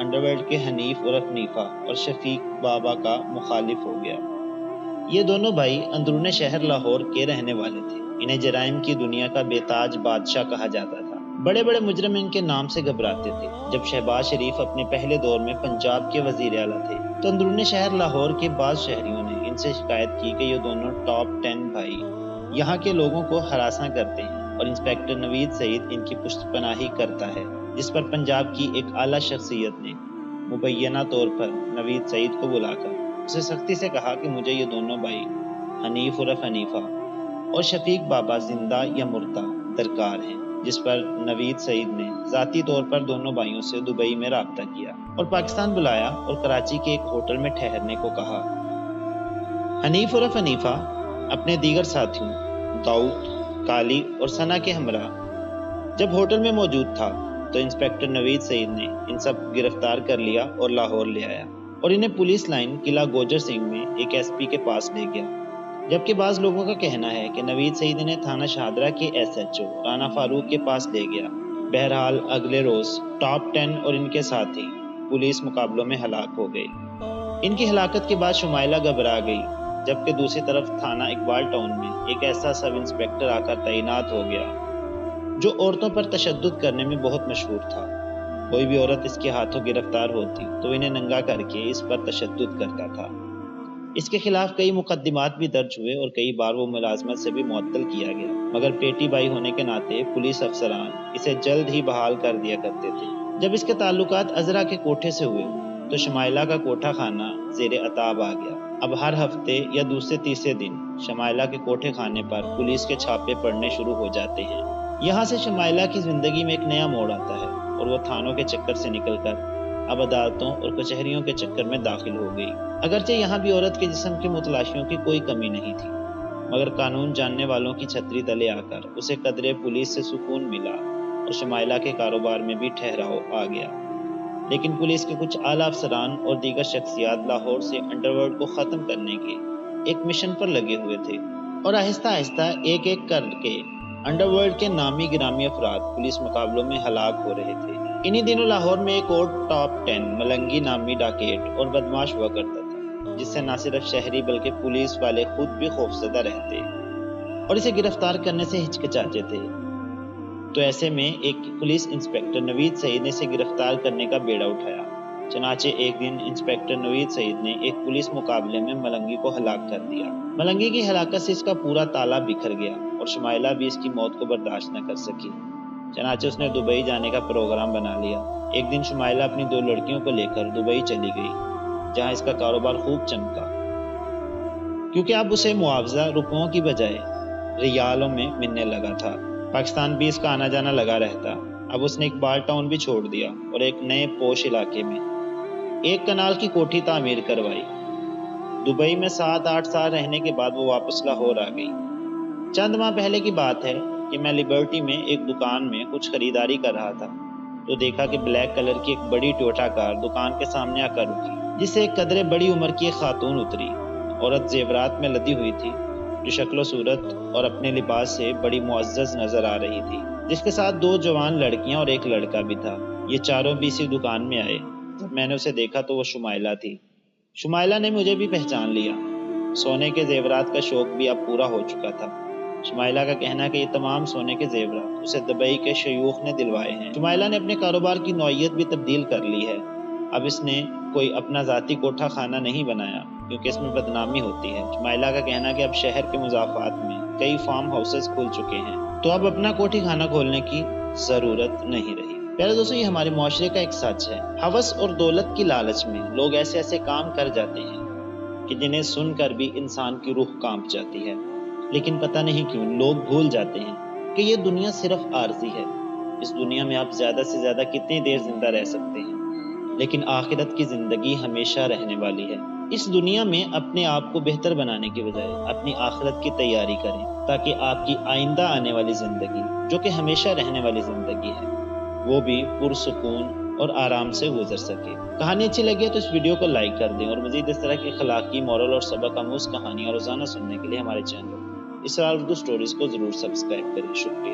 Underworld کے حنیف عرف حنیفہ اور شفیق بابا کا مخالف ہو گیا۔ یہ دونوں بھائی اندرون شہر لاہور کے رہنے والے تھے۔ انہیں جرائم کی دنیا کا بے تاج بادشاہ کہا جاتا تھا۔ بڑے بڑے مجرم ان کے نام سے گھبراتے تھے۔ جب شہباز شریف اپنے پہلے دور میں پنجاب کے وزیر اعلیٰ تھے تو اندرون شہر لاہور کے بعض شہریوں نے ان سے شکایت کی کہ یہ دونوں ٹاپ 10 بھائی یہاں کے لوگوں کو ہراساں کرتے ہیں اور انسپیکٹر نوید سعید ان کی پشت پناہی کرتا ہے، جس پر پنجاب کی ایک اعلیٰ شخصیت نے مبینہ طور پر نوید سعید کو بلا کر اسے سختی سے کہا کہ مجھے یہ دونوں بھائی حنیف عرف حنیفہ اور شفیق بابا زندہ یا مردہ درکار ہیں، جس پر نوید سعید نے ذاتی طور پر دونوں بھائیوں سے دبئی میں رابطہ کیا اور پاکستان بلایا اور کراچی کے ایک ہوٹل میں ٹھہرنے کو کہا۔ حنیف عرف حنیفہ اپنے دیگر ساتھیوں داؤد، کالی اور ثنا کے ہمراہ جب ہوٹل میں موجود تھا تو انسپیکٹر نوید سعید نے ان سب گرفتار کر لیا اور لاہور لے آیا اور انہیں پولیس لائن قلعہ گوجر سنگھ میں ایک ایس پی کے پاس لے گیا، جبکہ بعض لوگوں کا کہنا ہے کہ نوید سعید انہیں تھانہ شاہدرہ کے ایس ایچ او رانا فاروق کے پاس لے گیا۔ بہرحال اگلے روز ٹاپ 10 اور ان کے ساتھی پولیس مقابلوں میں ہلاک ہو گئے۔ ان کی ہلاکت کے بعد شمائلہ گھبرا گئی، جبکہ دوسری طرف تھانہ اقبال ٹاؤن میں ایک ایسا سب انسپیکٹر آ کر تعینات ہو گیا جو عورتوں پر تشدد کرنے میں بہت مشہور تھا۔ کوئی بھی عورت اس کے ہاتھوں گرفتار ہوتی تو انہیں ننگا کر کے اس پر تشدد کرتا تھا۔ اس کے خلاف کئی مقدمات بھی درج ہوئے اور کئی بار وہ ملازمت سے بھی معطل کیا گیا، مگر پیٹی بائی ہونے کے ناطے پولیس افسران اسے جلد ہی بحال کر دیا کرتے تھے۔ جب اس کے تعلقات عذرا کے کوٹھے سے ہوئے تو شمائلہ کا کوٹھا خانہ زیر عتاب آ گیا۔ اب ہر ہفتے یا دوسرے تیسرے دن شمائلہ کے کوٹھے خانے پر پولیس کے چھاپے پڑنے شروع ہو جاتے ہیں۔ یہاں سے شمائلہ کی زندگی میں ایک نیا موڑ آتا ہے اور وہ تھانوں کے چکر سے نکل کر اب عدالتوں اور کچہریوں کے چکر میں داخل ہو گئی۔ اگرچہ یہاں بھی عورت کے جسم کے متلاشیوں کی کوئی کمی نہیں تھی، مگر قانون جاننے والوں کی چھتری تلے آ کر اسے قدرے پولیس سے سکون ملا اور شمائلہ کے کاروبار میں بھی ٹھہراؤ آ گیا۔ لیکن پولیس کے کچھ اعلیٰ افسران اور دیگر شخصیات لاہور سے انڈرورلڈ کو ختم کرنے کے ایک مشن پر لگے ہوئے تھے اور آہستہ آہستہ ایک ایک کر کے انڈرورلڈ کے نامی گرامی افراد پولیس مقابلوں میں ہلاک ہو رہے تھے۔ انہی دنوں لاہور میں ایک اور ٹاپ 10 ملنگی نامی ڈاکیٹ اور بدماش ہوا کرتا تھا، جس سے نہ صرف شہری بلکہ پولیس والے خود بھی خوفزدہ رہتے اور اسے گرفتار کرنے سے ہچکچاتے تھے۔ تو ایسے میں ایک پولیس انسپیکٹر نوید سعید نے اسے گرفتار کرنے کا بیڑا اٹھایا۔ چنانچہ ایک دن انسپیکٹر نوید سعید نے ایک پولیس مقابلے میں ملنگی کو ہلاک کر دیا۔ ملنگی کی ہلاکت سے اس کا پورا تالا بکھر گیا اور شمائلہ بھی اس کی موت کو برداشت نہ کر سکی۔ چنانچہ اس نے دبئی جانے کا پروگرام بنا لیا۔ ایک دن شمائلہ اپنی 2 لڑکیوں کو لے کر دبئی چلی گئی، جہاں اس کا کاروبار خوب چمکا، کیونکہ اب اسے معاوضہ روپوں کی بجائے ریالوں میں ملنے لگا تھا۔ پاکستان بھی اس کا آنا جانا لگا رہتا۔ اب اس نے اقبال ٹاؤن بھی چھوڑ دیا اور ایک نئے پوش علاقے میں ایک کنال کی کوٹھی تعمیر کروائی۔ دبئی میں 7-8 سال رہنے کے بعد وہ واپس لاہور آ گئی۔ چند ماہ پہلے کی بات ہے کہ میں لبرٹی میں ایک دکان میں کچھ خریداری کر رہا تھا تو دیکھا کہ بلیک کلر کی ایک بڑی ٹویوٹا کار دکان کے سامنے آ کر رکی، جس سے ایک قدرے بڑی عمر کی ایک خاتون اتری۔ عورت زیورات میں لدی ہوئی تھی، جو شکل و صورت اور اپنے لباس سے بڑی معزز نظر آ رہی تھی، جس کے ساتھ 2 جوان لڑکیاں اور ایک لڑکا بھی تھا۔ یہ چاروں بھی اسی دکان میں آئے۔ جب میں نے اسے دیکھا تو وہ شمائلہ تھی۔ شمائلہ نے مجھے بھی پہچان لیا۔ سونے کے زیورات کا شوق بھی اب پورا ہو چکا تھا۔ شمائلہ کا کہنا ہے کہ یہ تمام سونے کے زیورات اسے دبئی کے شیوخ نے دلوائے ہیں۔ شمائلہ نے اپنے کاروبار کی نوعیت بھی تبدیل کر لی ہے۔ اب اس نے کوئی اپنا ذاتی کوٹھا خانہ نہیں بنایا کیونکہ اس میں بدنامی ہوتی ہے۔ شمائلہ کا کہنا ہے کہ اب شہر کے مضافات میں کئی فارم ہاؤسز کھل چکے ہیں تو اب اپنا کوٹھی خانہ کھولنے کی ضرورت نہیں رہی۔ پیارے دوستو، یہ ہمارے معاشرے کا ایک سچ ہے۔ ہوس اور دولت کی لالچ میں لوگ ایسے ایسے کام کر جاتے ہیں کہ جنہیں سن کر بھی انسان کی روح کانپ جاتی ہے، لیکن پتہ نہیں کیوں لوگ بھول جاتے ہیں کہ یہ دنیا صرف عارضی ہے۔ اس دنیا میں آپ زیادہ سے زیادہ کتنی دیر زندہ رہ سکتے ہیں، لیکن آخرت کی زندگی ہمیشہ رہنے والی ہے۔ اس دنیا میں اپنے آپ کو بہتر بنانے کی بجائے اپنی آخرت کی تیاری کریں تاکہ آپ کی آئندہ آنے والی زندگی، جو کہ ہمیشہ رہنے والی زندگی ہے، وہ بھی پرسکون اور آرام سے گزر سکے۔ کہانی اچھی لگی ہے تو اس ویڈیو کو لائک کر دیں اور مزید اس طرح کی اخلاقی، مورل اور سبق آموز کہانیاں روزانہ سننے کے لیے ہمارے چینل اسرار اردو سٹوریز کو ضرور سبسکرائب کریں۔ شکریہ۔